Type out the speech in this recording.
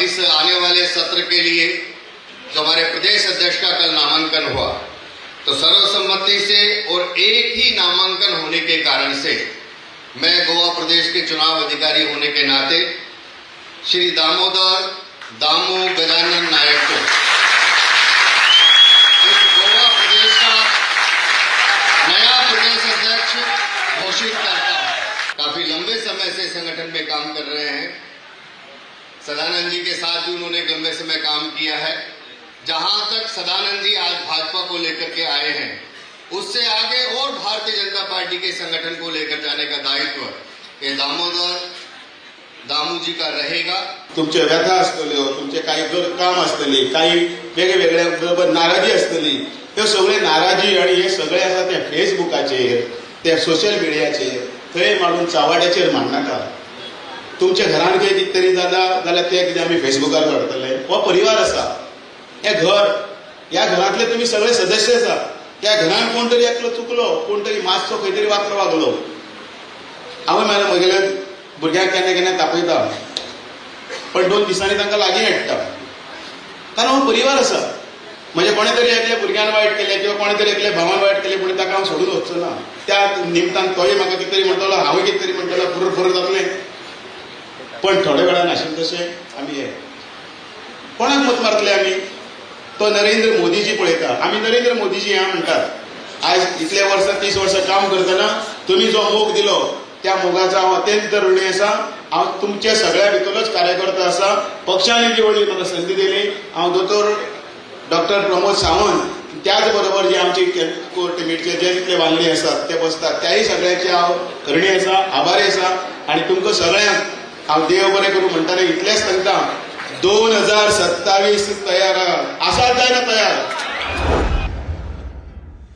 इस आने वाले सत्र के लिए जो हमारे प्रदेश अध्यक्ष का कल नामांकन हुआ, तो सर्वसम्मति से और एक ही नामांकन होने के कारण से मैं गोवा प्रदेश के चुनाव अधिकारी होने के नाते श्री दामोदर दामू गजानन नायक को इस गोवा प्रदेश का नया प्रदेश अध्यक्ष घोषित करता हूं। काफी लंबे समय से संगठन में काम कर रहे हैं। सदानंद जी के साथ भी उन्होंने एक लंबे समय काम किया है। जहां तक सदानंद जी आज भाजपा को लेकर के आए हैं, उससे आगे और भारतीय जनता पार्टी के संगठन को लेकर जाने का दायित्व ये दामोदर दामू जी का रहेगा। तुमचे व्यथा असतल्यो, तुमचे काही जर काम असतली, काही वेगवेगळ्या बरोबर नाराजी असतली, हे सगळे नाराजी आणि हे सगळे आसा ते फेसबुकाचेर, ते सोशल मिडियाचेर थंय मारून चावाड्याचेर मांडनाका। तुमच्या घरान कितें कितें तरी जाला जाल्यार ते कितें आमी फेसबुकार काडटले। हो परिवार आसा, हे घर, ह्या घरांतले तुमी सगळे सदस्य आसा। त्या घरान कोण तरी एकलो चुकलो, कोण तरी मातसो खंय तरी वाक्र वागलो, हांव म्हगेल्या भुरग्यांक केन्ना केन्ना तापयता, पण 2 दिसांनी तांकां लागीं हाडटा, कारण हो परिवार आसा। म्हणजे कोणे तरी एकल्या भुरग्यान वायट केलें किंवा कोणे तरी एकल्या भावान वायट केलें म्हणून ताका हांव सोडून वचचो ना। त्या निमतान तोय म्हाका कितें तरी म्हणटलो, हांवूय कितें तरी म्हणटलो, फुर फुर जातलें। पण थोड्या वेळान आशिल्लें तशें आमी हे कोणाक मत मारतले आमी? तो नरेंद्र मोदीजी पळयता। आमी नरेंद्र मोदीजी ह्या म्हणटात। आज इतले वर्सां 30 वर्सां काम करतना तुमी जो मोग दिलो, त्या मोगाचा हांव अत्यंत ऋणी आसा। हांव तुमच्या सगळ्या भितरलोच कार्यकर्ता आसा। पक्षांनी जी व्हडली म्हाका संदी दिली, हांव दोतोर डॉक्टर प्रमोद सावंत, त्याच बरोबर जे आमचे कोर टिमीचे जे जितले वांगडी आसात ते बसतात, त्याही सगळ्यांचे हांव ऋणी आसा, आभारी आसा। आणि तुमकां सगळ्यांक हांव देव बरें करूं म्हणटाले इतलेंच सांगता, 2027 तयार राहा।